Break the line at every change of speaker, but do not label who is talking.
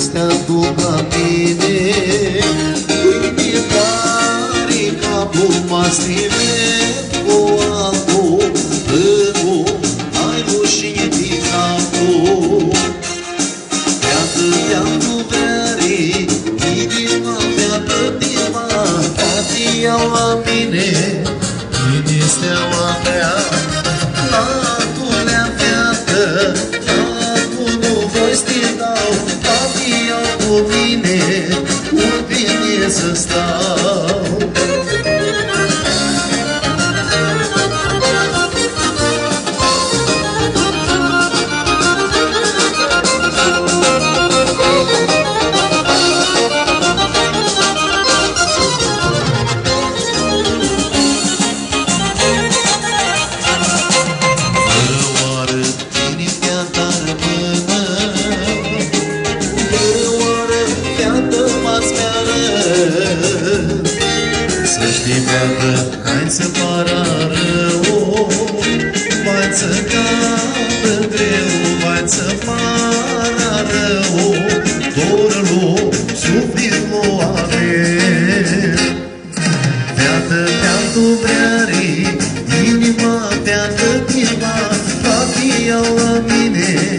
astea duc la mine. Pâine tare capul mastime, cu altul târgu, ai rușine din capul. Beată-te-am duvrere, inima beată-te-ma, toate iau la mine, mine steaua mea. Latulea beată, latul nu voi stilau, toate iau cu mine, cum bine să stau. Să știi, beată, hai să pară rău, vai să cadă greu, vai să pară rău, dorul sufletul are. Beată, te-am dubrare, inima beată-te-ma, toate iau la mine,